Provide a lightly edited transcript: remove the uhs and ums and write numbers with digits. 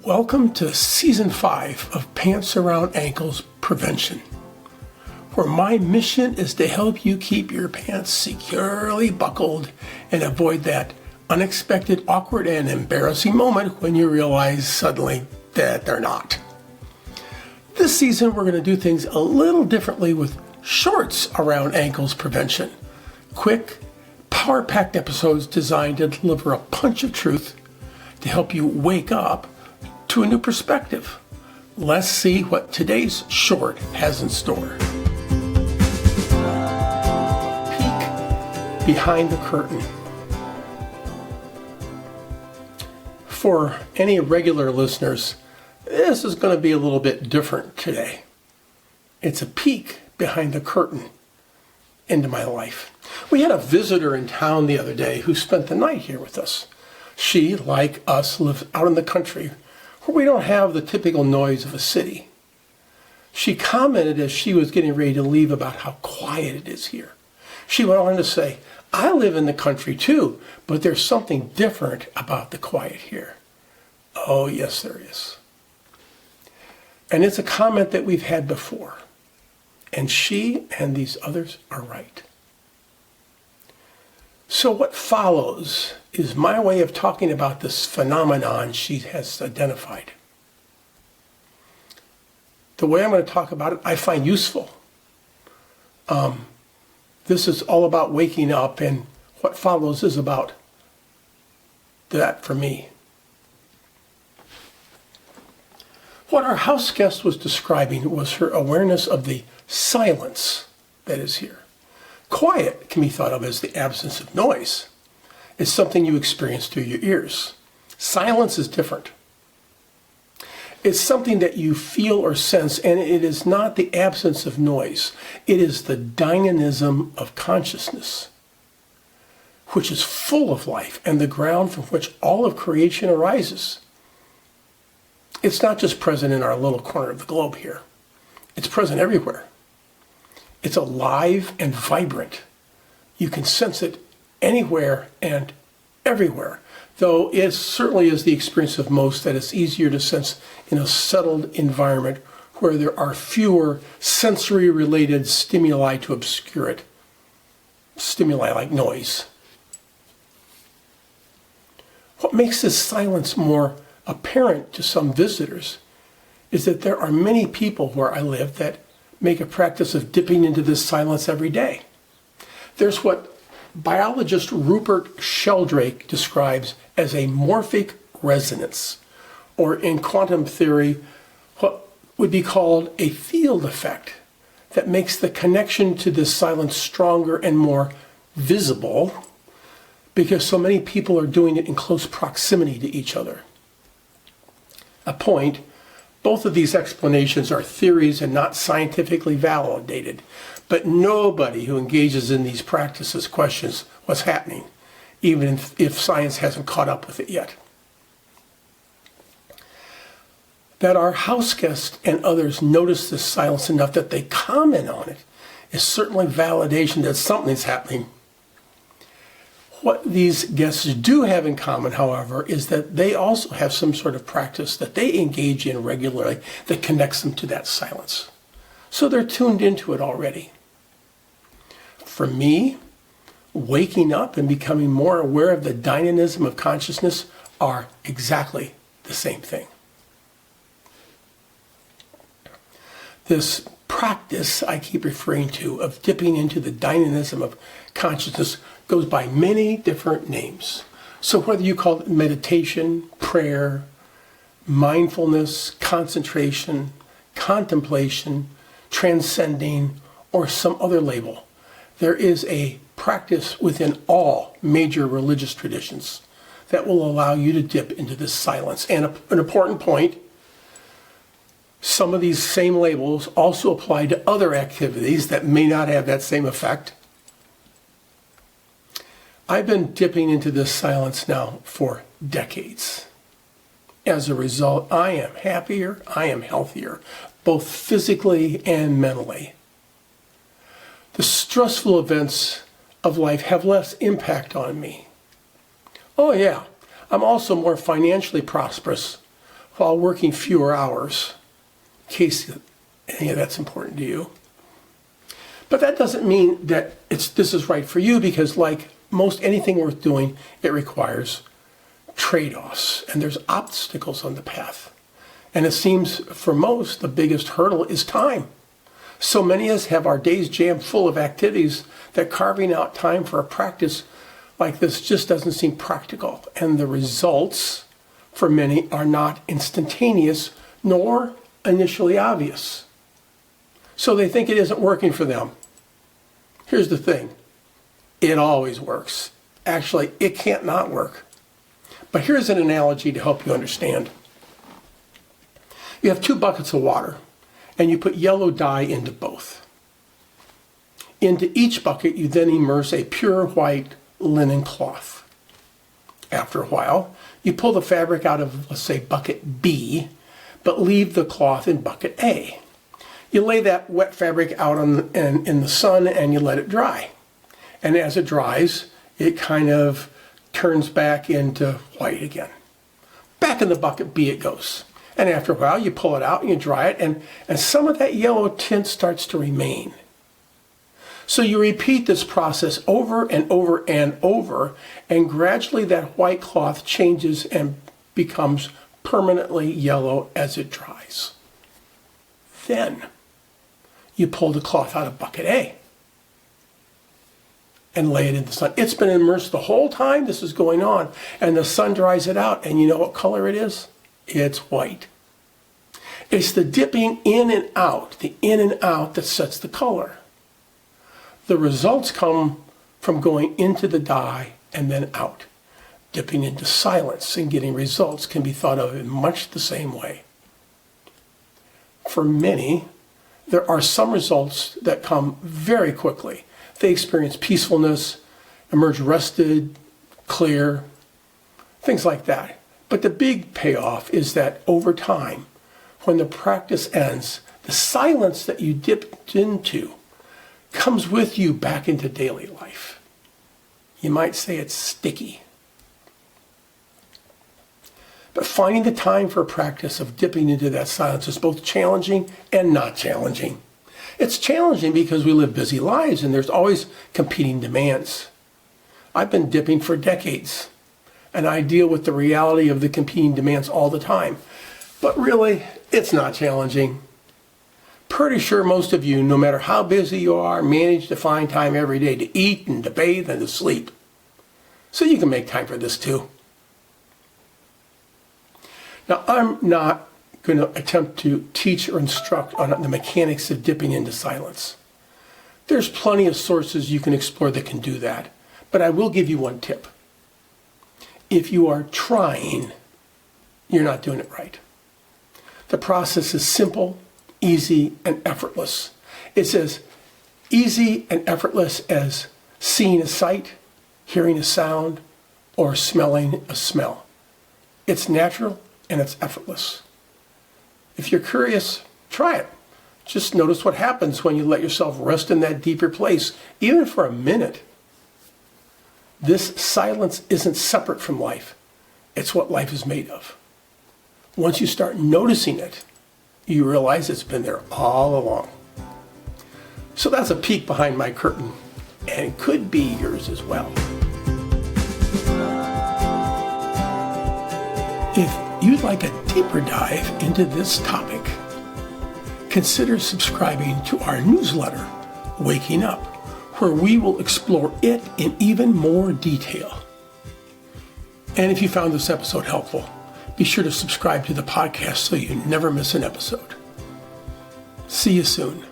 Welcome to Season 5 of Pants Around Ankles Prevention, where my mission is to help you keep your pants securely buckled and avoid that unexpected, awkward, and embarrassing moment when you realize suddenly that they're not. This season, we're going to do things a little differently with Shorts Around Ankles Prevention. Quick, power-packed episodes designed to deliver a punch of truth to help you wake up to a new perspective. Let's see what today's short has in store. Peek behind the curtain. For any regular listeners, this is going to be a little bit different today. It's a peek behind the curtain into my life. We had a visitor in town the other day who spent the night here with us. She, like us, lives out in the country where we don't have the typical noise of a city. She commented as she was getting ready to leave about how quiet it is here. She went on to say, "I live in the country too, but there's something different about the quiet here." Oh, yes, there is. And it's a comment that we've had before. And she and these others are right. So what follows is my way of talking about this phenomenon she has identified. The way I'm going to talk about it, I find useful. This is all about waking up, and what follows is about that for me. What our house guest was describing was her awareness of the silence that is here. Quiet can be thought of as the absence of noise. It's something you experience through your ears. Silence is different. It's something that you feel or sense, and it is not the absence of noise. It is the dynamism of consciousness, which is full of life and the ground from which all of creation arises. It's not just present in our little corner of the globe here. It's present everywhere. It's alive and vibrant. You can sense it anywhere and everywhere, though it certainly is the experience of most that it's easier to sense in a settled environment where there are fewer sensory-related stimuli to obscure it. Stimuli like noise. What makes this silence more apparent to some visitors is that there are many people where I live that make a practice of dipping into this silence every day. There's what biologist Rupert Sheldrake describes as a morphic resonance, or in quantum theory, what would be called a field effect that makes the connection to this silence stronger and more visible because so many people are doing it in close proximity to each other. A point. Both of these explanations are theories and not scientifically validated, but nobody who engages in these practices questions what's happening, even if science hasn't caught up with it yet. That our house guest and others notice this silence enough that they comment on it is certainly validation that something's happening. What these guests do have in common, however, is that they also have some sort of practice that they engage in regularly that connects them to that silence. So they're tuned into it already. For me, waking up and becoming more aware of the dynamism of consciousness are exactly the same thing. This practice I keep referring to of dipping into the dynamism of consciousness goes by many different names. So whether you call it meditation, prayer, mindfulness, concentration, contemplation, transcending, or some other label, there is a practice within all major religious traditions that will allow you to dip into this silence. And an important point, some of these same labels also apply to other activities that may not have that same effect. I've been dipping into this silence now for decades. As a result, I am happier, I am healthier, both physically and mentally. The stressful events of life have less impact on me. Oh yeah, I'm also more financially prosperous, while working fewer hours, in case any of that's important to you. But that doesn't mean that this is right for you, because like most anything worth doing, it requires trade-offs, and there's obstacles on the path. And it seems for most, the biggest hurdle is time. So many of us have our days jammed full of activities that carving out time for a practice like this just doesn't seem practical. And the results for many are not instantaneous nor initially obvious. So they think it isn't working for them. Here's the thing. It always works. Actually, it can't not work. But here's an analogy to help you understand. You have 2 buckets of water, and you put yellow dye into both. Into each bucket, you then immerse a pure white linen cloth. After a while, you pull the fabric out of, let's say, bucket B, but leave the cloth in bucket A. You lay that wet fabric out in the sun and you let it dry. And as it dries, it kind of turns back into white again. Back in the bucket B it goes. And after a while, you pull it out and you dry it, and some of that yellow tint starts to remain. So you repeat this process over and over and over, and gradually that white cloth changes and becomes permanently yellow as it dries. Then you pull the cloth out of bucket A and lay it in the sun. It's been immersed the whole time this is going on, and the sun dries it out, and you know what color it is? It's white. It's the dipping in and out, that sets the color. The results come from going into the dye and then out. Dipping into silence and getting results can be thought of in much the same way. For many, there are some results that come very quickly. They experience peacefulness, emerge rested, clear, things like that. But the big payoff is that over time, when the practice ends, the silence that you dipped into comes with you back into daily life. You might say it's sticky. But finding the time for a practice of dipping into that silence is both challenging and not challenging. It's challenging because we live busy lives and there's always competing demands. I've been dipping for decades, and I deal with the reality of the competing demands all the time. But really, it's not challenging. Pretty sure most of you, no matter how busy you are, manage to find time every day to eat and to bathe and to sleep. So you can make time for this too. Now, I'm not going to attempt to teach or instruct on the mechanics of dipping into silence. There's plenty of sources you can explore that can do that, but I will give you one tip. If you are trying, you're not doing it right. The process is simple, easy, and effortless. It's as easy and effortless as seeing a sight, hearing a sound, or smelling a smell. It's natural and it's effortless. If you're curious, try it. Just notice what happens when you let yourself rest in that deeper place, even for a minute. This silence isn't separate from life. It's what life is made of. Once you start noticing it, you realize it's been there all along. So that's a peek behind my curtain, and it could be yours as well. If you'd like a deeper dive into this topic, consider subscribing to our newsletter, Waking Up, where we will explore it in even more detail. And if you found this episode helpful, be sure to subscribe to the podcast so you never miss an episode. See you soon.